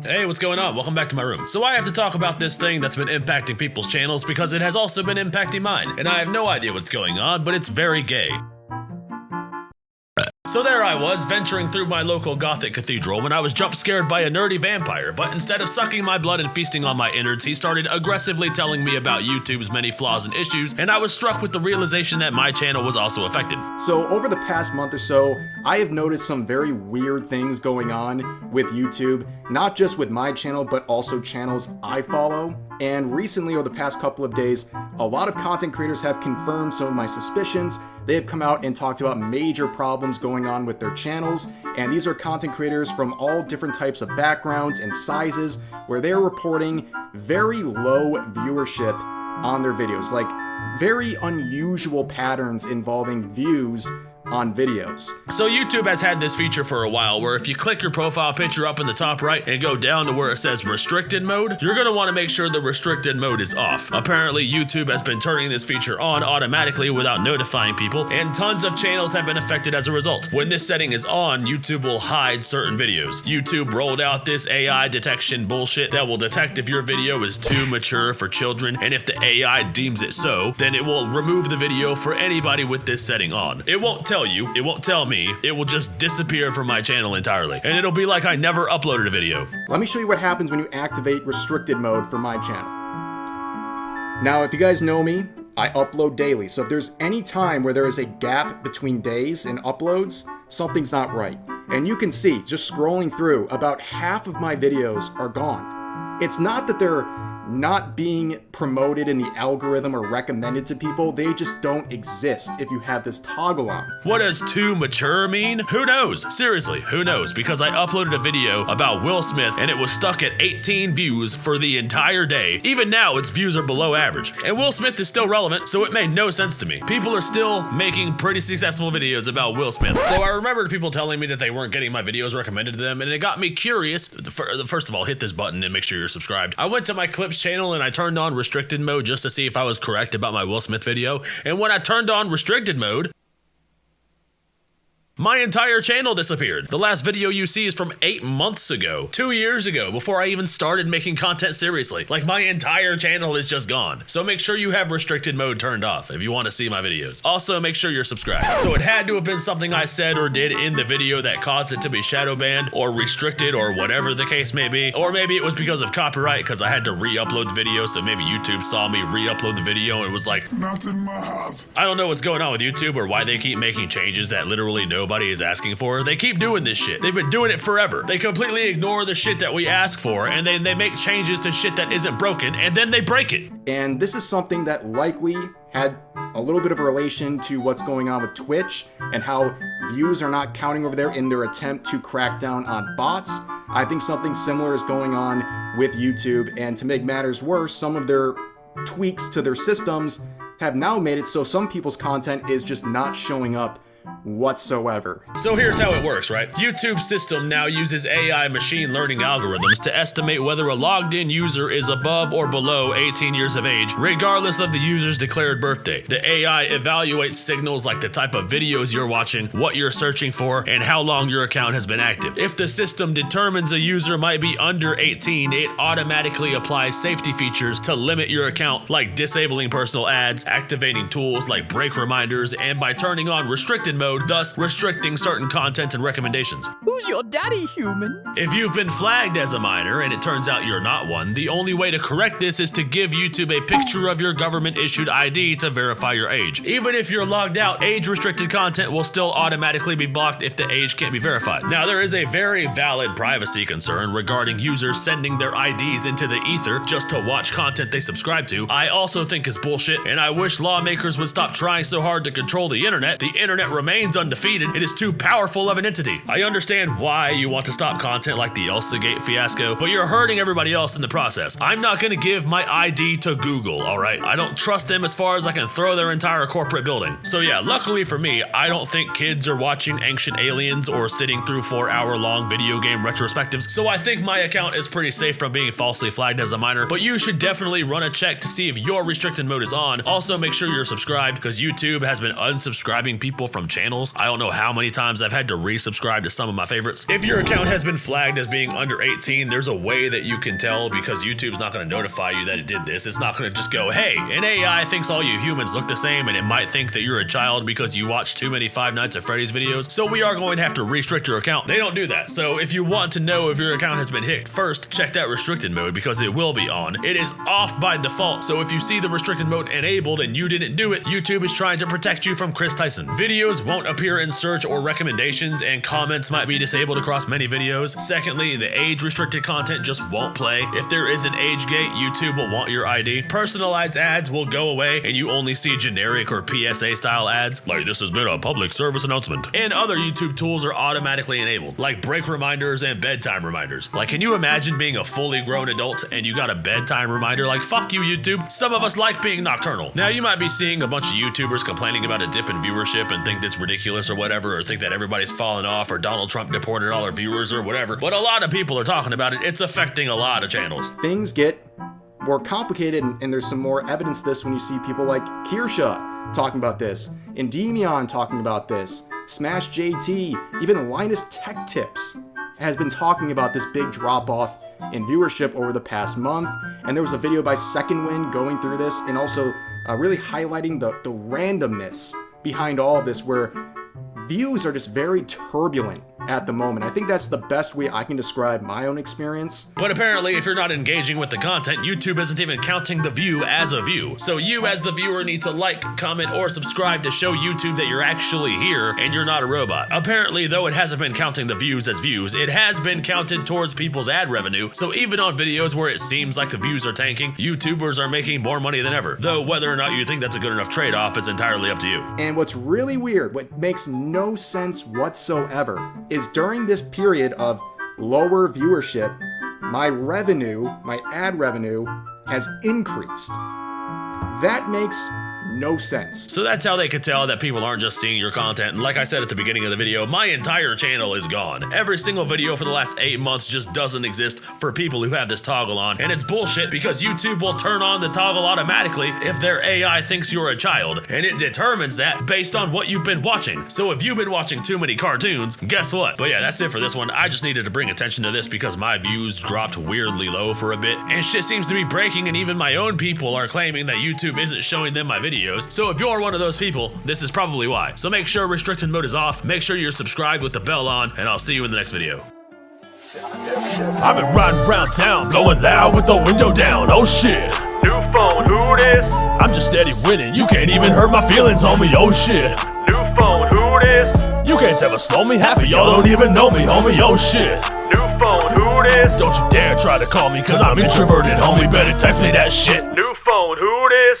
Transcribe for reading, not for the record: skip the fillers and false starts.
Hey, what's going on? Welcome back to my room. So I have to talk about this thing that's been impacting people's channels because it has also been impacting mine, and I have no idea what's going on, but it's very gay. So there I was, venturing through my local gothic cathedral when I was jump scared by a nerdy vampire, but instead of sucking my blood and feasting on my innards, he started aggressively telling me about YouTube's many flaws and issues, and I was struck with the realization that my channel was also affected. So over the past month or so, I have noticed some very weird things going on with YouTube, not just with my channel, but also channels I follow. And recently, over the past couple of days, a lot of content creators have confirmed some of my suspicions. They have come out and talked about major problems going on with their channels, and these are content creators from all different types of backgrounds and sizes, where they're reporting very low viewership on their videos, like very unusual patterns involving views on videos. So YouTube has had this feature for a while where if you click your profile picture up in the top right and go down to where it says restricted mode, you're going to want to make sure the restricted mode is off. Apparently YouTube has been turning this feature on automatically without notifying people, and tons of channels have been affected as a result. When this setting is on, YouTube will hide certain videos. YouTube rolled out this AI detection bullshit that will detect if your video is too mature for children, and if the AI deems it so, then it will remove the video for anybody with this setting on. It won't tell you, it won't tell me, it will just disappear from my channel entirely, and it'll be like I never uploaded a video. Let me show you what happens when you activate restricted mode for my channel. Now, if you guys know me, I upload daily, so if there's any time where there is a gap between days and uploads, something's not right. And you can see, just scrolling through, about half of my videos are gone. It's not that they're not being promoted in the algorithm or recommended to people, they just don't exist if you have this toggle on. What does too mature mean? Who knows? Seriously, who knows? Because I uploaded a video about Will Smith and it was stuck at 18 views for the entire day. Even now, its views are below average. And Will Smith is still relevant, so it made no sense to me. People are still making pretty successful videos about Will Smith. So I remembered people telling me that they weren't getting my videos recommended to them, and it got me curious. First of all, hit this button and make sure you're subscribed. I went to my clips channel and I turned on restricted mode just to see if I was correct about my Will Smith video, and when I turned on restricted mode, my entire channel disappeared. The last video you see is from 8 months ago, 2 years ago, before I even started making content seriously. Like, my entire channel is just gone. So make sure you have restricted mode turned off if you want to see my videos. Also, make sure you're subscribed. So it had to have been something I said or did in the video that caused it to be shadow banned or restricted or whatever the case may be. Or maybe it was because of copyright because I had to re-upload the video, so maybe YouTube saw me re-upload the video and it was like, not in my house. I don't know what's going on with YouTube or why they keep making changes that literally nobody is asking for. They keep doing this shit. They've been doing it forever. They completely ignore the shit that we ask for, and then they make changes to shit that isn't broken, and then they break it. And this is something that likely had a little bit of a relation to what's going on with Twitch and how views are not counting over there in their attempt to crack down on bots. I think something similar is going on with YouTube, and to make matters worse, some of their tweaks to their systems have now made it so some people's content is just not showing up whatsoever. So here's how it works, right? YouTube's system now uses AI machine learning algorithms to estimate whether a logged in user is above or below 18 years of age, regardless of the user's declared birthday. The AI evaluates signals like the type of videos you're watching, what you're searching for, and how long your account has been active. If the system determines a user might be under 18, it automatically applies safety features to limit your account, like disabling personal ads, activating tools like break reminders, and by turning on restricted mode, thus restricting certain content and recommendations. Who's your daddy, human? If you've been flagged as a minor and it turns out you're not one, the only way to correct this is to give YouTube a picture of your government-issued ID to verify your age. Even if you're logged out, age-restricted content will still automatically be blocked if the age can't be verified. Now, there is a very valid privacy concern regarding users sending their IDs into the ether just to watch content they subscribe to. I also think is bullshit, and I wish lawmakers would stop trying so hard to control the internet. The internet remains undefeated. It is too powerful of an entity. I understand why you want to stop content like the Elsagate fiasco, but you're hurting everybody else in the process. I'm not gonna give my ID to Google, alright? I don't trust them as far as I can throw their entire corporate building. So yeah, luckily for me, I don't think kids are watching Ancient Aliens or sitting through 4-hour-long video game retrospectives, so I think my account is pretty safe from being falsely flagged as a minor, but you should definitely run a check to see if your restricted mode is on. Also, make sure you're subscribed, because YouTube has been unsubscribing people from channels. I don't know how many times I've had to resubscribe to some of my favorites. If your account has been flagged as being under 18, there's a way that you can tell, because YouTube's not going to notify you that it did this. It's not going to just go, hey, an AI thinks all you humans look the same, and it might think that you're a child because you watch too many Five Nights at Freddy's videos, so we are going to have to restrict your account. They don't do that. So if you want to know if your account has been hit, first check that restricted mode, because it will be on. It is off by default, so if you see the restricted mode enabled and you didn't do it, YouTube is trying to protect you from Chris Tyson. Videos won't appear in search or recommendations, and comments might be disabled across many videos. Secondly, the age restricted content just won't play. If there is an age gate, YouTube will want your ID. Personalized ads will go away, and you only see generic or PSA style ads, like this has been a public service announcement. And other YouTube tools are automatically enabled, like break reminders and bedtime reminders. Like, can you imagine being a fully grown adult and you got a bedtime reminder? Like, fuck you, YouTube. Some of us like being nocturnal. Now, you might be seeing a bunch of YouTubers complaining about a dip in viewership and think that's ridiculous or whatever, or think that everybody's fallen off, or Donald Trump deported all our viewers or whatever, but a lot of people are talking about it. It's affecting a lot of channels. Things get more complicated, and there's some more evidence to this when you see people like Kirsha talking about this, Endymion talking about this, Smash JT, even Linus Tech Tips has been talking about this big drop off in viewership over the past month. And there was a video by Second Wind going through this, and also really highlighting the randomness behind all of this, where views are just very turbulent at the moment. I think that's the best way I can describe my own experience. But apparently, if you're not engaging with the content, YouTube isn't even counting the view as a view. So you as the viewer need to like, comment, or subscribe to show YouTube that you're actually here and you're not a robot. Apparently, though it hasn't been counting the views as views, it has been counted towards people's ad revenue. So even on videos where it seems like the views are tanking, YouTubers are making more money than ever. Though whether or not you think that's a good enough trade-off is entirely up to you. And what's really weird, what makes no sense whatsoever, is during this period of lower viewership, my ad revenue has increased. That makes no sense. So that's how they could tell that people aren't just seeing your content. And like I said at the beginning of the video, my entire channel is gone. Every single video for the last 8 months just doesn't exist for people who have this toggle on. And it's bullshit, because YouTube will turn on the toggle automatically if their AI thinks you're a child. And it determines that based on what you've been watching. So if you've been watching too many cartoons, guess what? But yeah, that's it for this one. I just needed to bring attention to this because my views dropped weirdly low for a bit. And shit seems to be breaking, and even my own people are claiming that YouTube isn't showing them my videos. So if you're one of those people, this is probably why. So make sure restricted mode is off, make sure you're subscribed with the bell on, and I'll see you in the next video. I've been riding around town, blowing loud with the window down, oh shit. New phone, who this? I'm just steady winning, you can't even hurt my feelings, homie, oh shit. New phone, who this? You can't ever slow me, half of y'all don't even know me, homie, oh shit. New phone, who this? Don't you dare try to call me, cause I'm introverted, homie, better text me that shit. New phone, who this?